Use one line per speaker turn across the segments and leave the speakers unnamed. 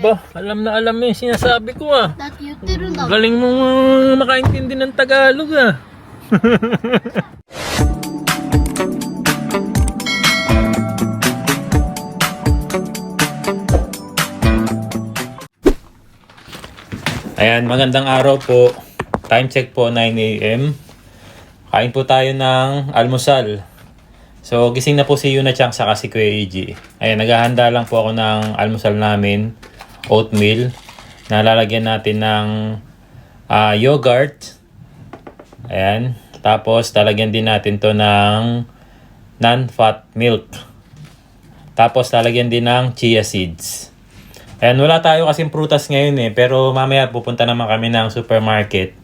Ba, alam na alam mo yung sinasabi ko ah.
だって言ってるんだもん。
Galing mo makaintindi ng Tagalog ah. Ayan, magandang araw po. Time check po 9 AM. Kain po tayo ng almusal. So, gising na po si Yuna Chang saka si Kuya EG. Ayan, naghahanda lang po ako ng almusal namin. Oatmeal. Nalalagyan natin ng yogurt. Ayan. Tapos, lalagyan din natin to ng non-fat milk. Tapos, lalagyan din ng chia seeds. Ayan, wala tayo kasing prutas ngayon eh. Pero mamaya pupunta naman kami ng supermarket.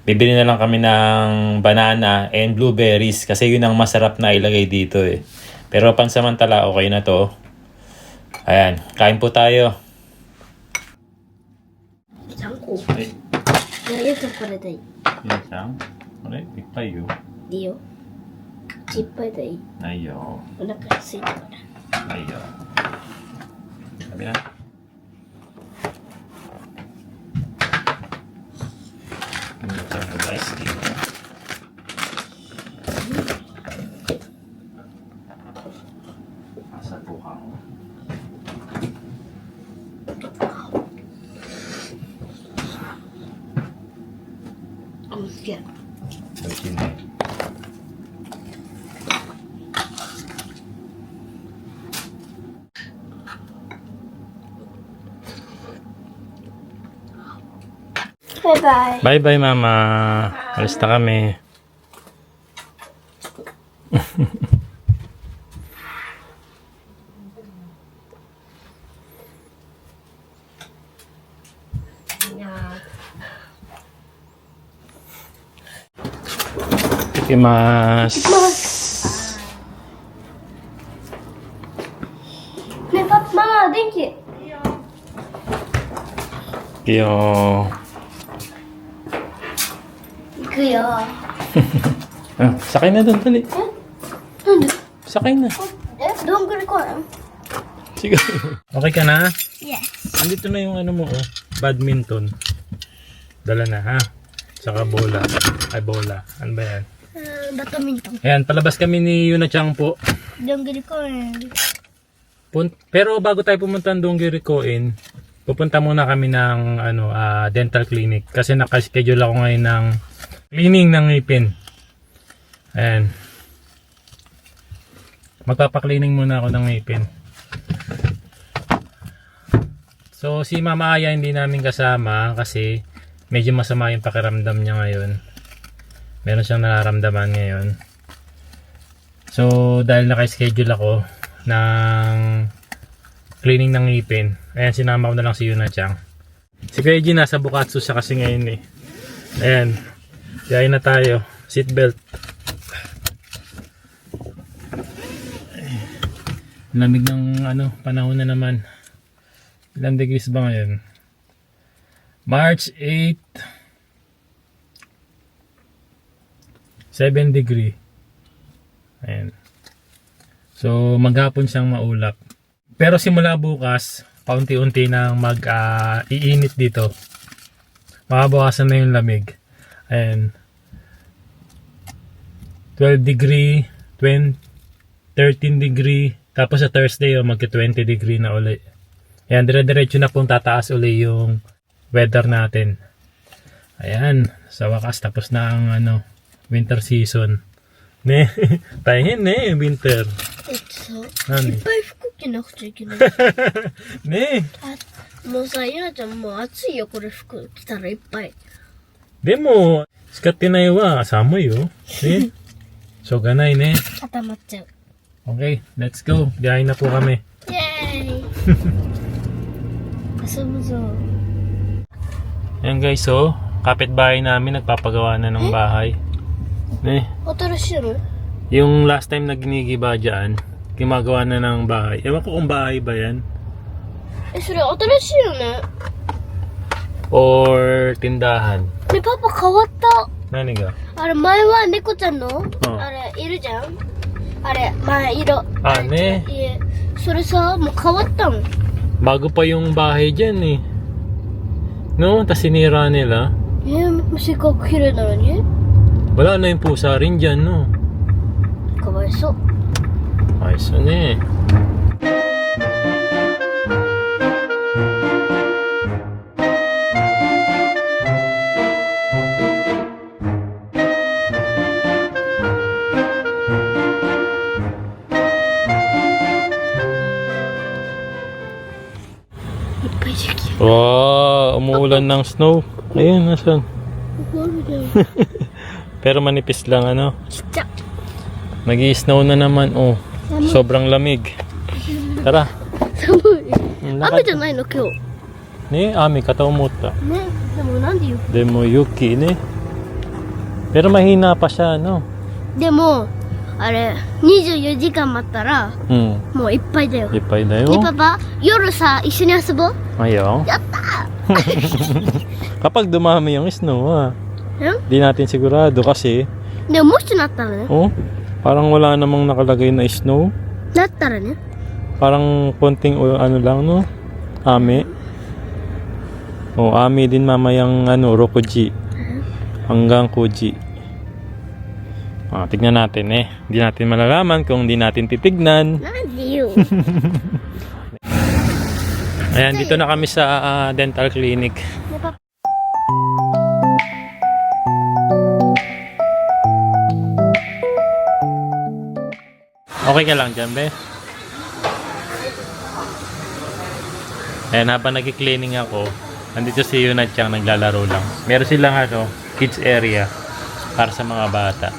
Bibili na lang kami ng banana and blueberries. Kasi yun ang masarap na ilagay dito eh. Pero pansamantala, okay na to. Ayan, kain po tayo.
ちゃんこ。
Ay,
いや、よくこれでいい。
yun siyang. Alay, ikpayo.
いいよ。いっぱいでいい。
Ayo.
お腹が空いたから。
Ayo. Sabi na. Guys, asa po ka mo?
あ、すげえ。 バイバイ。
Bye bye mama. Alis na kami. Ikimasu.
ねえ、パパ、ママ、電気。
Yo.
行くよ。
Ah, sakay na doon, dali.
なんで
Sakay na.
どんぐり公園
Sige. Okay ka na?
Yes.
Andito na yung ano mo, oh. Badminton. Dala na, ha? Saka bola. Ay, bola. Ano ba yan?
バドミントン。
Ayan, palabas kami ni Yuna Chang po.
どんぐり公園。
Pero bago tayo pumunta ng Donggirikoin, pupunta muna kami ng dental clinic. Kasi nakaschedule ako ngayon ng cleaning ng ngipin. Ayan. Magpapaklining muna ako ng ngipin. So si Mama Aya hindi namin kasama kasi medyo masama yung pakiramdam niya ngayon. Meron siyang nararamdaman ngayon. So dahil naka-schedule ako ng cleaning ng ngipin, ayan, sinama ko na lang si Yuna Chang. Si Kuya G nasa Bukatsu siya kasi ngayon eh. Ayan, kaya na tayo. Seatbelt. Lamig ng panahon na naman. Ilang degrees ba ngayon? March 8, 7 degree. Ayan. So maghapon siyang maulap. Pero simula bukas, paunti-unti nang iinit dito. Makabawasan na yung lamig. Ayan. 12 degree, 13 degree. Tapos sa Thursday, magka 20 degree na uli. Ayan, dire-diretso na pong tataas uli yung weather natin. Ayan, sa wakas tapos na ang winter season. Ne, tayo winter.
いっぱい服着なくちゃいけない。
ね
もうさ、ゆなちゃんもう暑いよ、これ服着たらいっぱい。
でも、使ってないは寒いよ。ねしょうがないね。
固まっちゃう。
Okay, let's go. Biyahin na po kami.
イェーイ遊ぶぞ。
Ayan guys, so, kapitbahay namin nagpapagawa na ng bahay. Ne,
新しいの
yung last time na ginigiba dyan, gumagawa na ng bahay. Ewan ko kung bahay ba yan.
え、それ新しいよね。
Or tindahan.
ね、パパ変わった。
Nani ga?
あれ、前は猫ちゃんの、
ん
あれ、いるじゃんあれ、前色。
あね
いえ、それさ、もう変わったの。
Bago pa yung bahay dyan eh. No? Tas sinira nila.
せっかく綺麗なのに
Wala na yung pusa rin dyan, no?
かわいそう
Ayos na eh. Wow, umuulan ng snow. Ayun, nasan? Pero manipis lang ano.
ちっちゃ
Nag-i-snow na naman, oh. Sobrang lamig. Tara.
寒い
Lakad.
雨じゃないの今日
Ni, ami ka to umuta.
ねでもなんでよ
Demo yuki, ni. Pero mahina pa siya, no?
でもあれ24時間待ったら もういっぱいだよ
Ipay na
ね
yun.
パパ夜さ一緒に遊ぼう
Ayaw.
やった
Kapag dumami yung snow, ah.
うん
Di natin sigurado kasi,
でももしなったらね
oh, parang wala namang nakalagay na snow.
なったらね
Parang konting ano lang, no? Ami. Oh, ami din mamayang ano, Rokuji. Hanggang Kuji. Ah, tignan natin eh. Hindi natin malalaman kung hindi natin titignan.
なんでよ
Ayan, dito na kami sa dental clinic.
ねパパ
Okay ka lang dyan, be? Ayan, habang nag-cleaning ako, nandito si Yuna Chang naglalaro lang. Meron silang ano, kids area para sa mga bata.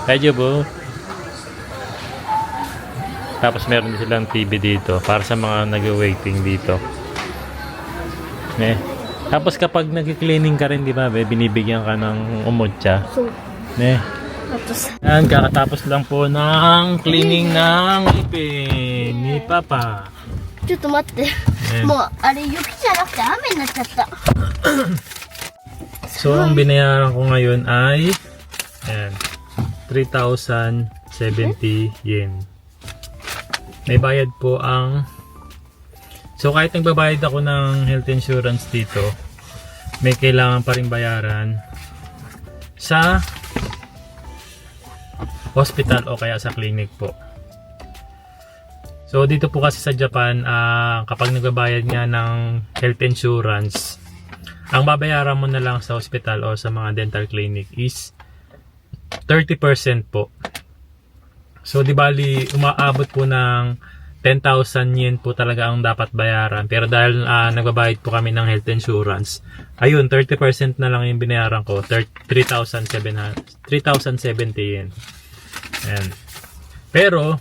Medyo po. Tapos meron din silang TV dito para sa mga nag-waiting dito. Tapos kapag nag-cleaning ka rin, di ba, be, binibigyan ka ng umutya.
そう
Ne.
あとさ
Yan, kakatapos lang po ng cleaning ng ipin ni Papa.
ちょっと待ってもうあれ雪じゃなくて雨になっちゃった
So, ang binayaran ko ngayon ay ayan, 3,070 yen. May bayad po ang... So, kahit nagbabayad ako ng health insurance dito, may kailangan pa rin bayaran sa hospital o kaya sa clinic po. So, dito po kasi sa Japan, kapag nagbabayad nga ng health insurance, ang babayaran mo na lang sa hospital o sa mga dental clinic is 30% po. So, di bali, umaabot po ng 10,000 yen po talaga ang dapat bayaran. Pero dahil nagbabayad po kami ng health insurance, ayun, 30% na lang yung binayaran ko, 3,070 yen. Ayan. Pero,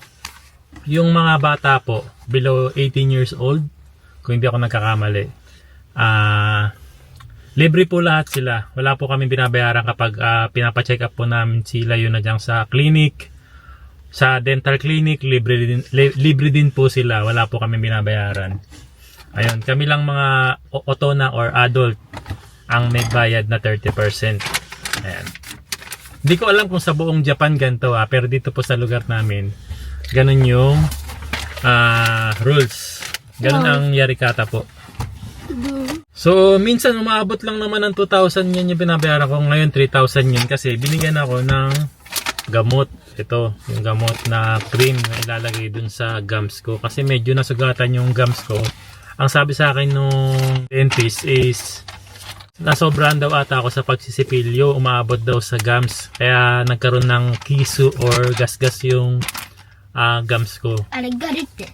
yung mga bata po, below 18 years old, kung hindi ako nagkakamali, libre po lahat sila. Wala po kami binabayaran kapag pinapacheck up po namin sila yun na dyan sa clinic. Sa dental clinic, libre din po sila. Wala po kami binabayaran. Ayun, kami lang mga otona or adult ang may bayad na 30%. Ayan. Hindi ko alam kung sa buong Japan ganito pero dito po sa lugar namin, ganun yung rules. Ganun ang yarikata po. So, minsan umaabot lang naman ng 2,000 yen yung binabayaran ko. Ngayon, 3,000 yen kasi binigyan ako ng gamot. Ito, yung gamot na cream na ilalagay dun sa gums ko. Kasi medyo nasugatan yung gums ko. Ang sabi sa akin nung dentist is nasobrahan daw ata ako sa pagsisipilyo. Umaabot daw sa gums. Kaya nagkaroon ng kisu or gasgas yung gums ko.
あれガリって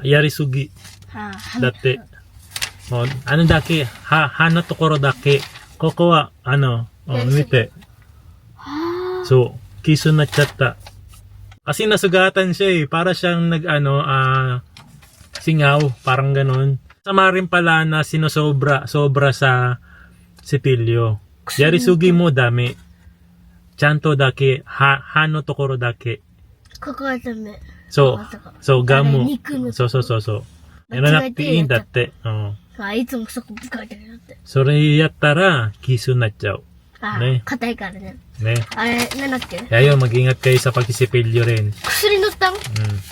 Yarisugi.
はあ
Dati. Oh, ano daki? Hana tokoro daki. Koko wa, ano? Oh, mite. So, kisu na chatta. Kasi nasugatan siya eh. Para siyang singaw. Parang ganon. Sama rin pala na sobra sa sipilyo. Yarisugi mo dami. Chanto daki. Hano tokoro daki.
ここはダメ
So, gamu.
肉の
So. Ano na tiin dati. Oh.
いつもそこ使いたくなって
So, yattara, kisu na chao.
あ
ね
硬いからね
ね。
あれ、なんだっけ
Kaya yun, mag-ingat kayo sa pagsisipilyo rin.
薬塗ったん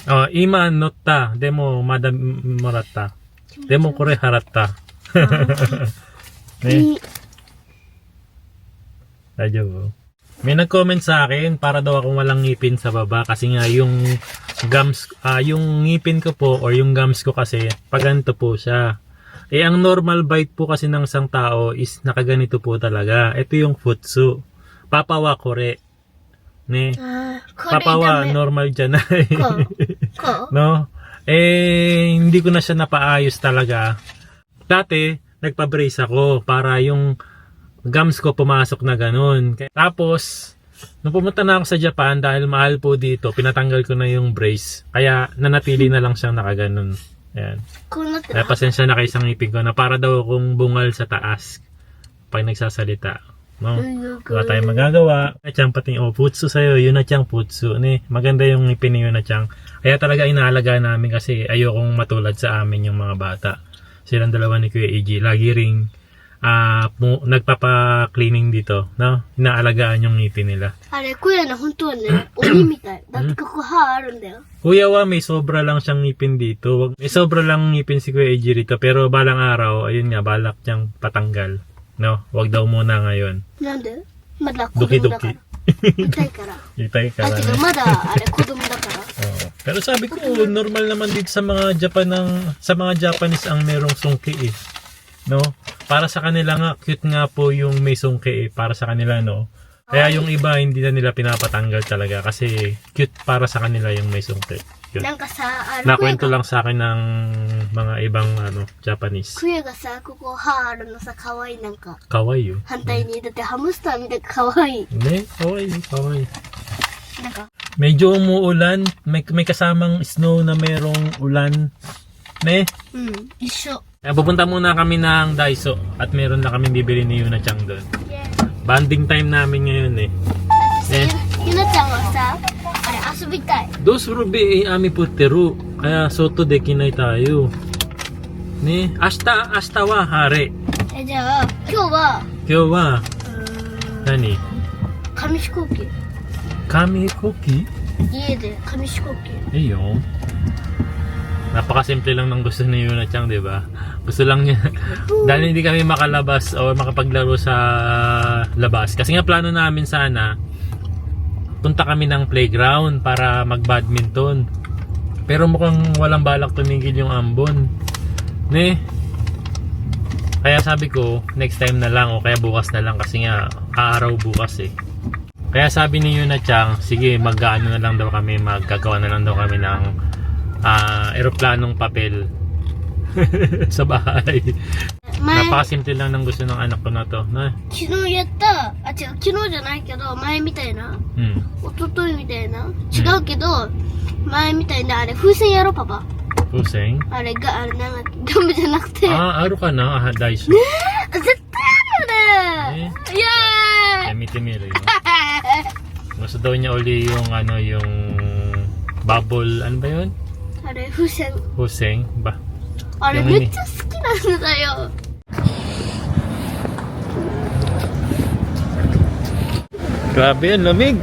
Oh, ima notta. Demo mada moratta. Demo kore haratta. Ne? Radyo. May nag-comment sa akin para daw akong walang ngipin sa baba kasi nga yung gums, yung ngipin ko po or yung gums ko kasi paganto po siya. Eh ang normal bite po kasi ng isang tao is nakaganito po talaga. Ito yung futsu. Papawa kore. Ne?
これ
Papa
ダ
wa
メ
normal dyan ay.
こう
No? Eh, hindi ko na siya napaayos talaga. Dati, nagpa-brace ako para yung gums ko pumasok na ganun. Tapos, nung pumunta na ako sa Japan, dahil mahal po dito, pinatanggal ko na yung brace. Kaya, nanatili na lang siyang nakaganon. Ayan.
こうなってる
Kaya pasensya na kayo sa ngipin ko na para daw akong bungal sa taas pag nagsasalita. No? Wala tayong magagawa. Nachang pati futsu sa'yo, yun na chang futsu. Maganda yung ngipin ni yun na chang. Kaya talaga inaalaga namin kasi ayokong matulad sa amin yung mga bata. Silang dalawa ni Kuya EG. Lagi ring nagpapa-cleaning dito. No? Inaalagaan yung ngipin nila.
あれ、こうやな、本当はね、鬼みたい。だってここ歯あるんだよ。
Kuya Wa, may sobra lang siyang ngipin dito. May sobra lang ngipin si Kuya EG rito. Pero balang araw, ayun nga, balak niyang patanggal. No? Wag daw muna ngayon.
なんでまだ子供だから。痛いから。
Itay ka
あ、
lang.
てかまだ、あれ、子供だから。
Oo. Pero sabi ko, normal naman dito sa mga sa mga Japanese ang merong sungki eh. No? Para sa kanila nga, cute nga po yung may sungki eh. Para sa kanila, no? Kaya yung iba, hindi na nila pinapatanggal talaga kasi cute para sa kanila yung may sungki. Cute.
なんかさ、あれ、
Nakwento lang sa akin ng mga ibang Japanese.
クヤがさ、ここ歯あるのさ、かわいいなんか。
Kawaii yun.
反対に、だってハムスターみたいなかわいい。
Ne? Kawaii, kawaii.
なんか、
Medyo umuulan. May kasamang snow na merong ulan. Ne?
うん、一緒。
Pupunta muna kami ng Daiso at meron na kami bibili ni Yuna Chang doon. Banding time namin ngayon eh.
ゆなちゃんはさ、あれ遊びたい。
Dos rubi ami putteru. Kaya soto dekinay tayo. Ne? Ashita wa hare.
じゃあ、今日は、
Kyo wa, nani?
紙飛行機。
Kami koki?
家で紙飛行機。
Ayun. Napakasimple lang ng gusto ni Yuna Chang, di ba? Gusto lang niya. Dahil hindi kami makalabas o makapaglaro sa labas. Kasi nga plano namin sana, punta kami ng playground para mag-badminton. Pero mukhang walang balak tumigil yung ambon. Ne? Kaya sabi ko, next time na lang o kaya bukas na lang kasi nga aaraw bukas eh. Kaya sabi ni Yuna Chang, sige mag-ano na lang daw kami, maggagawa na lang daw kami ng eroplanong papel sa bahay.
前、
Napakasimple lang ng gusto ng anak ko na to. Na?
昨日やった、あ、違う、昨日じゃないけど、前みたいな、
Hmm.
一昨日みたいな、違うけど、前みたいな、あれ、風船やろ、パパ。
Puseng?
あれ、あれ、なんだっけ、ガムじゃなくて。
Aro ka na, Daiso.
絶対あるよね。イエーイ
Miti-miri. Gusto daw niya uli yung yung bubble, ano ba yun?
あれ、風船。
Puseng? Ba?
あれ、
でもね
めっちゃ好きなんだよ。
Grabe, ang lamig!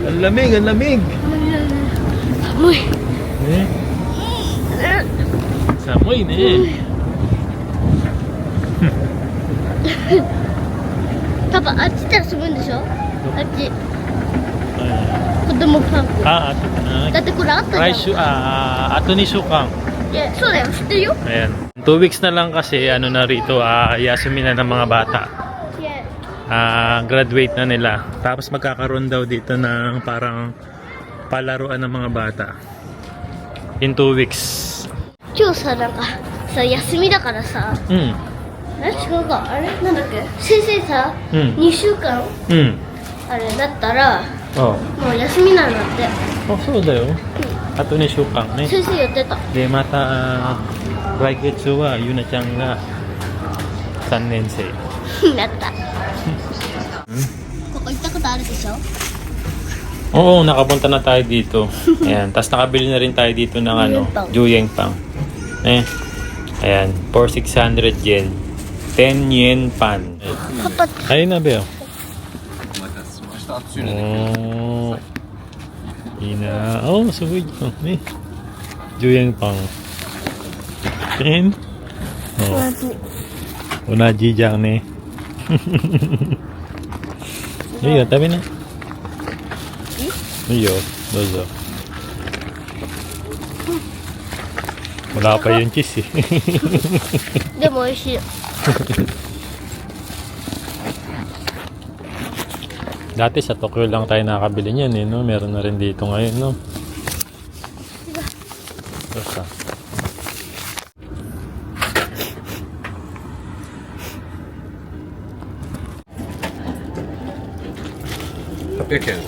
Ang lamig, ang lamig!
寒い。
Eh? Samoy na eh.
パパ、あっち行ったら住むんでしょあっち。子供パーク。 だってこれあったじゃん。
Ato ni Sukang.
いや、そうだよ、知ってるよ。
Ayan. 2 weeks na lang kasi ano na rito, yasumi na ng mga bata.
いや、
Graduate na nila. Tapos magkakaroon daw dito ng parang palaruan ng mga bata. In 2 weeks.
今日さ、なんか、さ、休みだからさ、
Hmm.
違うか、あれなんだっけ先生さ、
うん
2週間、
Hmm.
あれだったら、
Oh.
もう休みなんだって。
Oh, so dayo. Ato ni Sukang ne.
先生言ってた。
De mata Raigetsu wa Yuna Chang ga 3年生。
なった。ここ行ったことあるでしょ
Oo, nakapunta na tayo dito. Ayan, tapos nakabili na rin tayo dito ng Juyeng Pang. Ayan, for 600 yen. 10 yen pan.
パパ、
Ayun na, Beo.
あと終了できる。
おー。いいなぁ。おー、すごいじゃん。ね。10円パン。10? 同じじゃんね。いいよ、食べな。いいよ、どうぞ。Wala pa yung cheese eh.
でも美味しい。
Dati sa Tokyo lang tayo nakabili niyan eh, no? Meron na rin dito ngayon, no? Basta.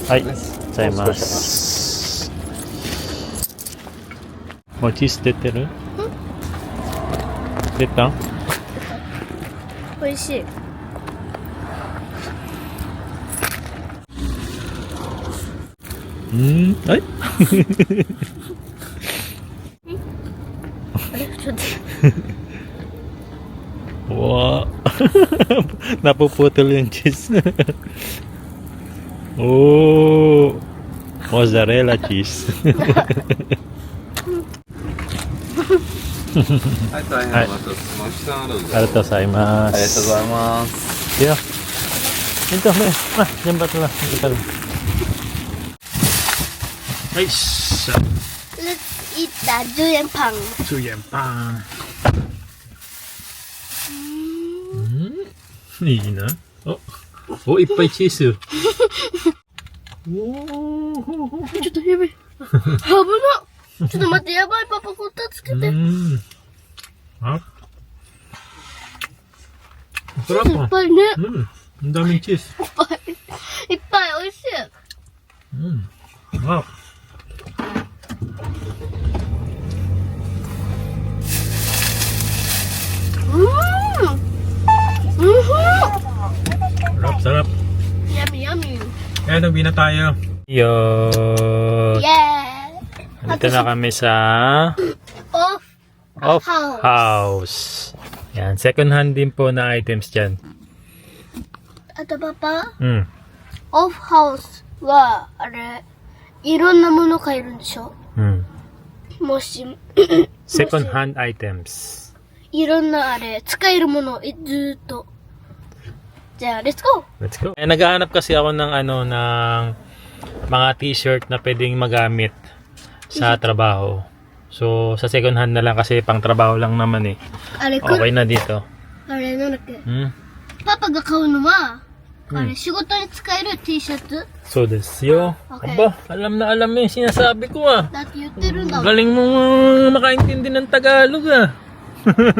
Ay, gozaimasu. Mo cheese 出てる？出た？
美味しい。
はい。
あれちょっと。
Wow. Napuputol yung cheese. Oh. Mozzarella cheese.
はい、大変お待たせしました。どうぞ。
Arigatou gozaimasu.
ありがとうございます。
Yeah. Ito, may. Diyan ba ito lang? Ito lang. Nice.
Let's eat that 10円パン。
10円パン。いいな。お、いっぱいチーズ。おー。
ちょっとやばい。危な。ちょっと待って、やばい、パパ、こたつけて。
あ、
チーズいっぱいね。
ang daming cheese.
いっぱい。いっぱい、美味しい。
Wow. Sarap.
Yummy, yummy.
Kaya nagbi na tayo. Yo.
Yeah.
Nandito na kami sa
Off
house. Yan, second hand din po na items dyan.
あとパパ、
うん。
オフハウスは、あれ、いろんなもの買えるんでしょ？
うん。
もし、
Second hand items.
いろんなあれ、使えるものをずーっと。じゃあ、レッツゴー。
Let's go. Naghahanap kasi ako ng ng mga t-shirt na pwedeng magamit sa trabaho. So, sa second hand na lang kasi pang trabaho lang naman eh.
あれ、
Okay na dito.
あれ、なんだっけ、
Hmm?
パパが買うのは、あれ、仕事に使える T シャツ
So, this yo.
Okay.
Aba, alam na alam mo yung sinasabi ko ah.
だって言ってるんだもん。
Galing mo makaintindi ng Tagalog ah.
フィ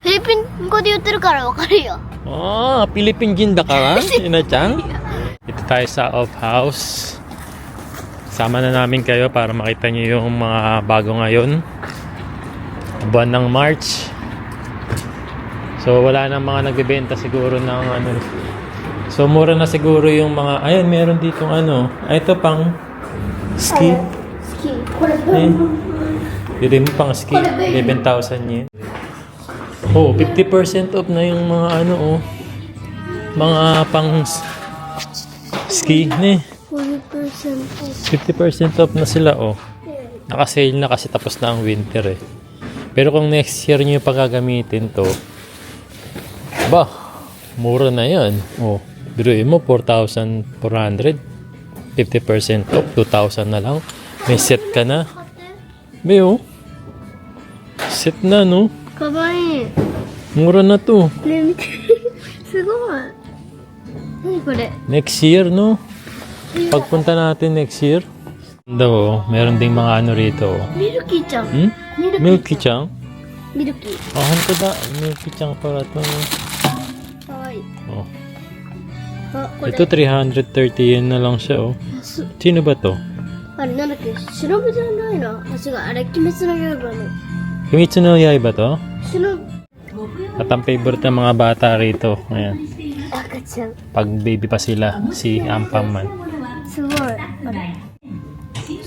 リピン語で言ってるからわかるよ。
Ah, Philippine ginda ka ba? Inachang? Ito tayo sa off house. Sama na namin kayo para makita nyo yung mga bago ngayon. Buwan ng March. So wala nang mga nagbebenta siguro ng ano. So mura na siguro yung mga, ayun meron ditong ano. Ito pang ski.
好き。これ、
Eh, bili mo pang ski. 11,000 yen. Oh, 50% off na yung mga ano oh. Mga pang ski ne.
40% off.
50% off na sila oh. Naka-sale na kasi tapos na ang winter eh. Pero kung next year nyo yung pagagamitin to, ba, mura na yan. Oh, biruin mo 4,400. 50% off, 2,000 na lang. May set ka na. May oh. Set na no.
かわいい。ね、
Mura na to.
見て。すごい。何これ。
Next year no. Pagpunta natin next year. Daw, meron ding mga ano rito.
ミルキーちゃん。
Hmm?
ミルキー。
Milky-chan?
ミルキー。
Oh, hanto da. Milky-chan pala to.
かわいい。
Oh.
あ、これ。
Ito 330 yen na lang siya oh.
安っ。
Sino ba to?
あれ、なんだっけ、忍じゃないな。あ、違う、あれ、鬼滅の刃の。
Kimitsu no Yaiba to?
忍、
At ang favorite ng mga bata rito. Ayan.
赤ちゃん。
Pag baby pa sila, si Ampaman.
すごい。あれ。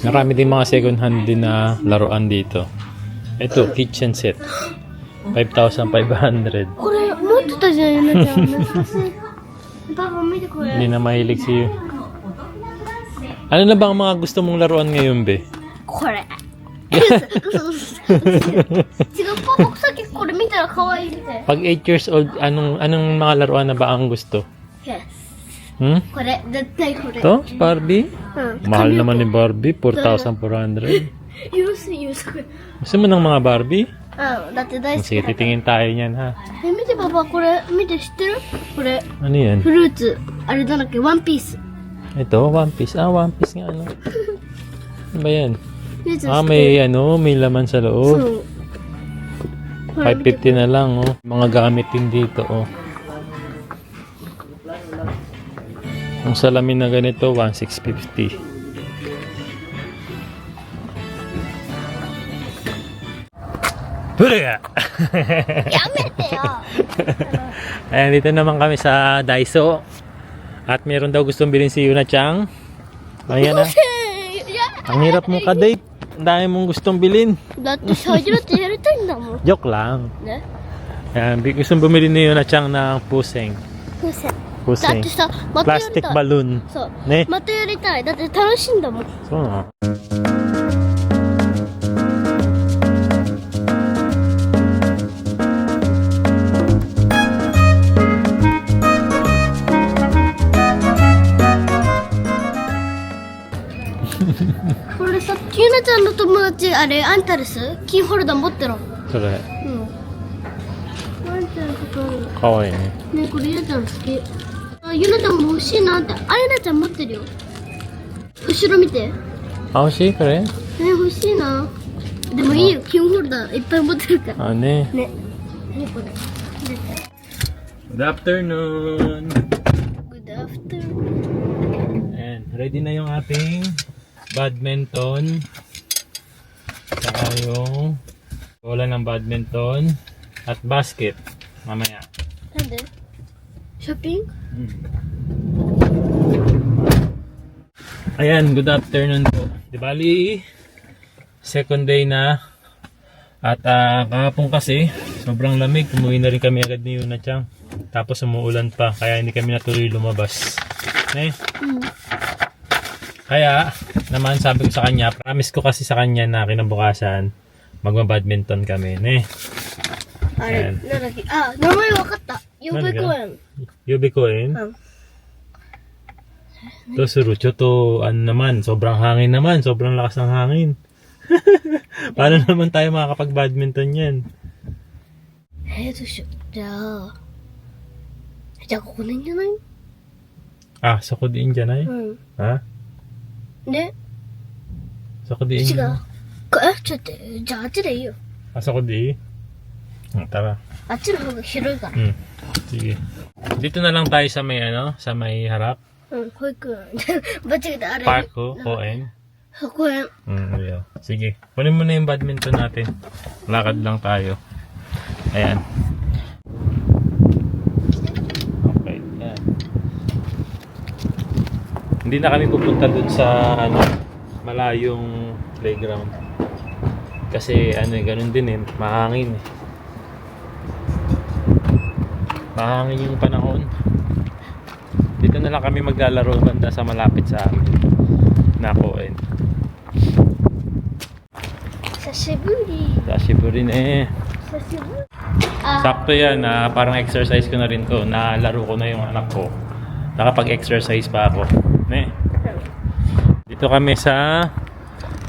Marami din mga second hand din na laruan dito. Ito, kitchen set. 5,500.
これ、持ってたじゃん、ゆなちゃん。懐かしい。パパ、見てこれ。
Hindi na mahilig si Ano na ba ang mga gusto mong laruan ngayon, be?
これ。嘘。違う、僕さっきこれ見たら可愛いみたい。
Pag 8 years old, anong mga laruan na ba ang gusto?
Yes.
Hmm?
これ、絶対これ。
To? Barbie?
うん。
Mahal naman ni Barbie, 4,400.
許す。
Gusto mo ng mga Barbie?
うん、だって大好き
Sige,
だから。
titingin tayo niyan, ha?
見てパパ、これ、見て知ってるこれ、
Ano yan?
フルーツ。あれなんだっけ、ワンピース。
Ito, One Piece. One Piece nga, ano? Ano ba yan?
フルーツ
May laman sa
そ
loob.
う。これ見て
550 na lang, oh. Mga gamit din dito, oh. Ang salamin na ganito, 1,650. Hulaga!
やめてよ
Ayan, dito naman kami sa Daiso. At meron daw gustong bilhin si Yuna Chang. Ayan na. Ang hirap mo ka-date. Ang dami mong gustong bilhin.
だって最初だってやりたいんだもん
Joke lang.
ね
Ayan, gustong bumili ni Yuna Chang ng puseng.
風船だっ
Puseng.
てさまたやり
Plastic
たい
balloon.
そう
Ne?
またやりたいだって楽しいんだもん
So, no.
「これさゆなちゃんの友達あれアンタレスキーホルダー持ってるの
So,
うんワンちゃんとかある
kawaii ne.
ねこれゆなちゃん好きあゆなちゃんも欲しいなってあゆなちゃん持ってるよ後ろ見てね
Ah, si, kare?
欲しいなでもいいよキーホルダーいっぱい持ってるから
Ah, ne.
ねねこれ出て
Good afternoon.
Good afternoon
And ready na yung ating badminton. Saka yung bola ng badminton at basket. Mamaya.
なんでショッピング
Ayan, good afternoon po. Di bali, second day na. At kahapon kasi, sobrang lamig. Umuwi na rin kami agad ni Yuna Chang. Tapos umuulan pa, kaya hindi kami natuloy lumabas. Kaya, naman sabi ko sa kanya, promise ko kasi sa kanya na kinabukasan, magma-badminton kami.
あれ、
Ayan.
なんだっけあ、名前わかった予備公園
Yubi ko eh. To Surucho to, ano naman, sobrang hangin naman, sobrang lakas ng hangin. Paano naman tayo makakapag-badminton yan?
どうしようじゃあここでいいんじゃない
Ah, soko diin dyan ay?
うん
Ha?
で
Soko diin
違う
dyan?
ちょっとじゃああっちでいいよ
Ah, soko di? Tara.
あっちの方が広いから
Sige. Dito na lang tayo sa may sa may harap.
うん保育園間違えたあれ
Park ko, ON.
公園
Yeah. Sige. Kunin mo na yung badminton natin. Lakad lang tayo. Ayan. Okay. Ayan. Hindi na kami pupunta dun sa malayong playground. Kasi ganun din mahangin mahangin yung panahon. Dito na lang kami maglalaro banda sa malapit sa amin na ON.
久しぶり
Sashiburi na eh.
久しぶりあ
Sakto yan, parang exercise ko na rin to. Nalaro ko na yung anak ko. Nakapag-exercise pa ako. Dito kami sa...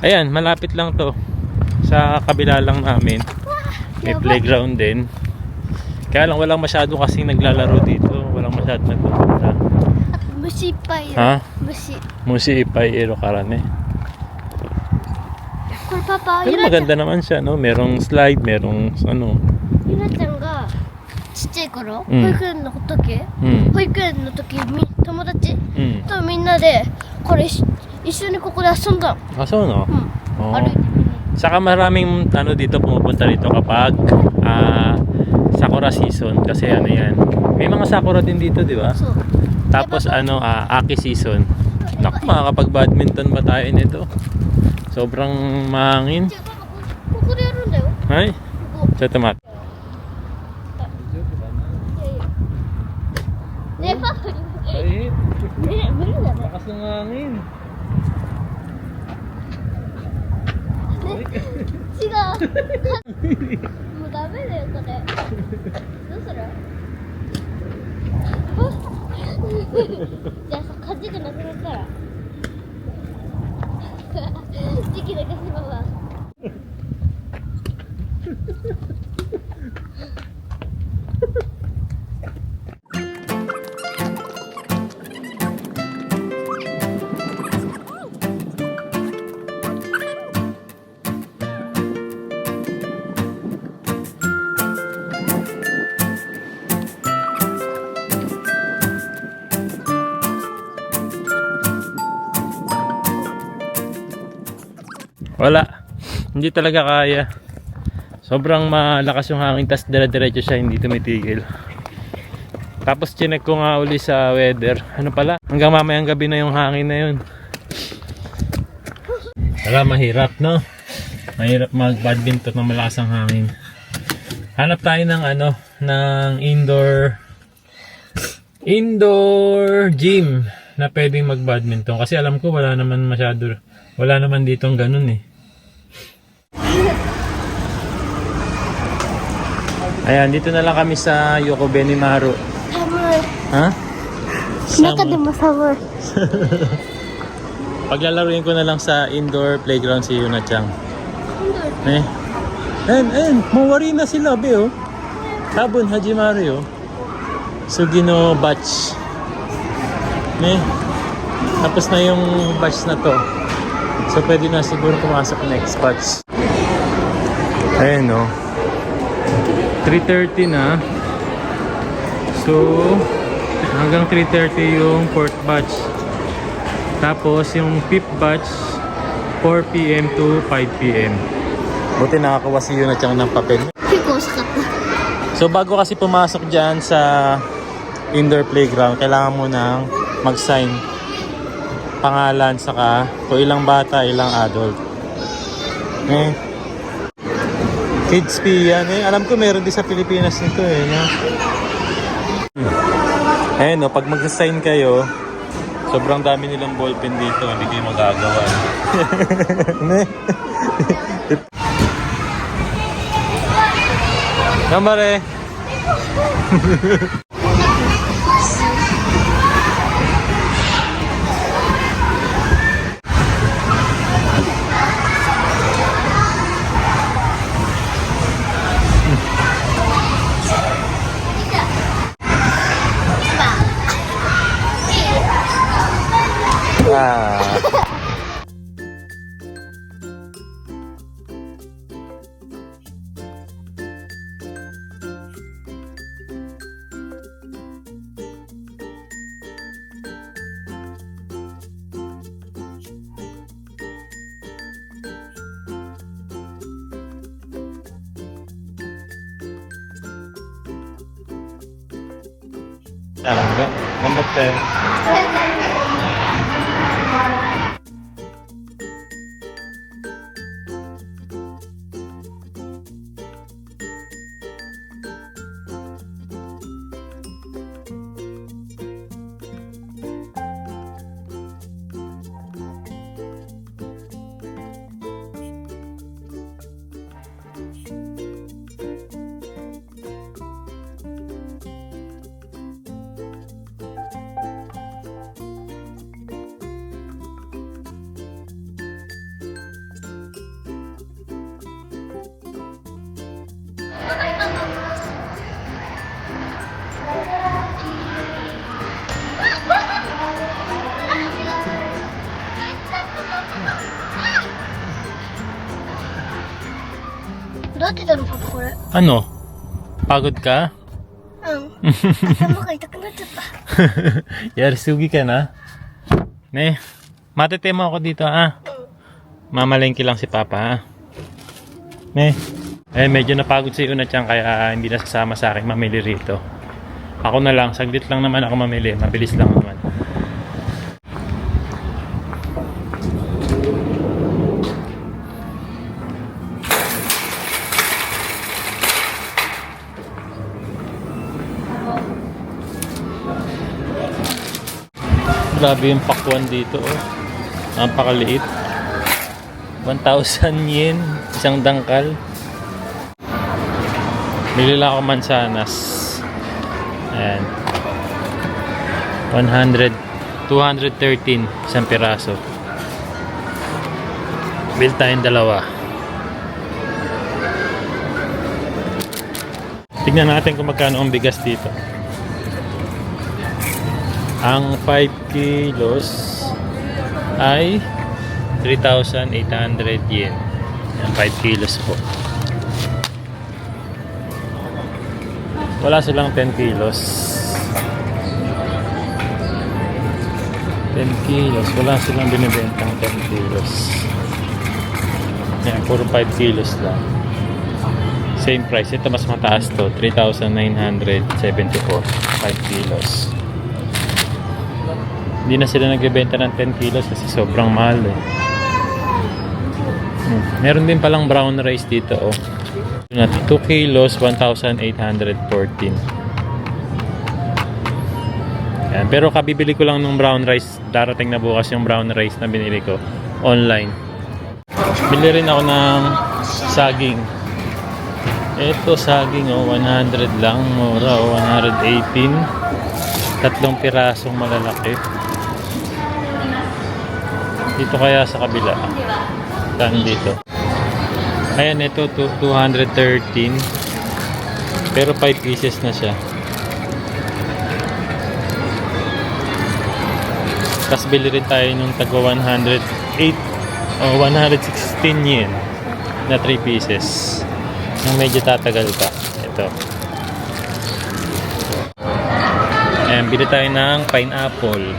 Ayan, malapit lang to. Sa kabila lang namin. May playground din. Kaya lang walang masyado kasing naglalaro dito. Walang masyado nagpupunta.
虫いっぱいいる
Ha?
虫
Musi ipay ero karane.
これパパ
Pero
ゆなちゃん
maganda naman siya, no? Merong slide, merong
ゆなちゃんがちっちゃい頃、
うん
保育園の時、
Hmm.
保育園の時友達
Hmm.
とみんなでこれ一緒にここで遊んだの
Ah, so, no?
うん
Oo.
歩いてみに
Saka maraming dito pumupunta dito kapag Sakura season kasi yan. May mga Sakura din dito, di ba?
そう
Tapos Aki season. Naku, makakapag-badminton ba tayo nito? Sobrang mahangin.
違うパパここでやるんだよ
Ay,
ここ
sa tomat.
ねえパパね
Ay,
え無理だね
lakas ng hangin.
違う。もうダメだよ、これ。どうする？じゃあさ、感じがなくなったら。時期だけしまうわ。
Wala. Hindi talaga kaya. Sobrang malakas yung hangin, tas dire-diretso siya, hindi tumitigil. Tapos chinek ko nga uli sa weather. Ano pala? Hanggang mamayang gabi na yung hangin na yun. Wala, mahirap, no? Mahirap mag-badminton ng malakas ang hangin. Hanap tayo ng ano, ng indoor gym na pwedeng mag-badminton. Kasi alam ko wala naman ditong ganun eh. Ayan, dito na lang kami sa Yoko Benimaru.
Summer.
Ha?
Naka din mo summer.
Paglalaruin ko na lang sa indoor playground si Yuna-chan. Eh. Ayun, mawari na sila, be, oh. Tabon, Hajimari, oh. Sugino batch. Eh. Tapos na yung batch na to. So, pwede na siguro pumasok next batch. Ayun, oh. 3:30 na. So, hanggang 3:30 yung 4th batch. Tapos, yung 5th batch, 4 PM to 5 PM. Buti nakakuha si Yuna-chan ng papel. So, bago kasi pumasok dyan sa indoor playground, kailangan mo nang mag-sign pangalan, saka kung ilang bata, ilang adult. Eh, kids fee yan eh. Alam ko meron din sa Pilipinas nito eh. No? Ayun no, pag mag-sign kayo, sobrang dami nilang ballpen dito. Hindi kayo magagawa. Kamare! Ah. Enggak, ngambek deh. Ano? Pagod ka?
Asama ka, itaka na dyan pa.
Yarisugi ka na? Ne, matetemo ako dito ha? Mamalengke lang si Papa ha? Ne, medyo napagod si Yuna-chan kaya hindi na sasama sa akin mamili rito. Ako na lang, saglit lang naman ako mamili, mabilis lang naman. Grabe yung pakwan dito, oh. Napakaliit. 1,000 yen. Isang dangkal. Bili lang ako mansanas. Ayan. 213 isang piraso. Bil tayong dalawa. Tignan natin kung magkano ang bigas dito. Ang 5 kilos ay 3,800 yen. Yan, 5 kilos po. Wala silang 10 kilos. 10 kilos. Wala silang binibentang 10 kilos. Yan, puro 5 kilos lang. Same price. Ito mas mataas to. 3,974. 5 kilos. Hindi na sila nagbebenta ng 10 kilos kasi sobrang mahal eh. Meron din palang brown rice dito oh. 2 kilos, 1,814. Yan. Pero kabibili ko lang ng brown rice. Darating na bukas yung brown rice na binili ko online. Bili rin ako ng saging. Ito saging oh, 100 lang. Mura oh, 118. Tatlong pirasong malalaki. Dito kaya sa kabila. Saan dito? Ayan, ito 213. Pero 5 pieces na siya. Tapos bili rin tayo nung tagwa 108 o 116 yen na 3 pieces. Yung medyo tatagal pa. Ito. Ayan, bili tayo ng pineapple.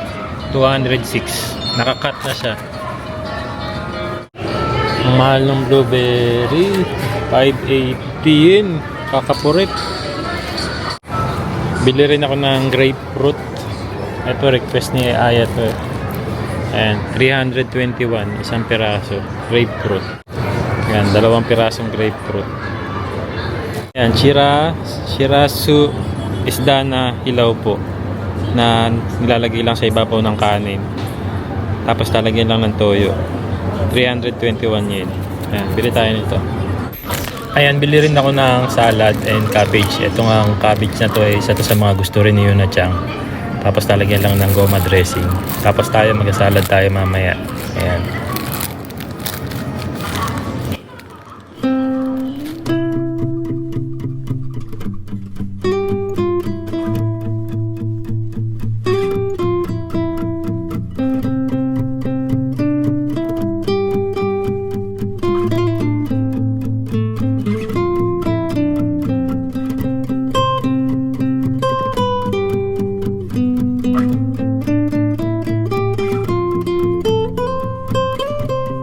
206. Nakakat na siya. Ang mahal ng blueberry. 580 yen. Kakapurit. Bili rin ako ng grapefruit. Ito request ni Aya to. Ayan, 321. Isang piraso. Grapefruit. Ayan, 2 pirasong grapefruit. Ayan, shirasu isda na hilaw po. Na nilalagay lang sa ibabaw ng kanin. Tapos talagyan lang ng toyo. 321 yen. Ayan, bili tayo nito. Ayan, bili rin ako ng salad and cabbage. Ito nga ang cabbage na to ay isa to sa mga gusto rin ni Yuna-chan. Tapos talagyan lang ng goma dressing. Tapos tayo mag-salad tayo mamaya. Ayan.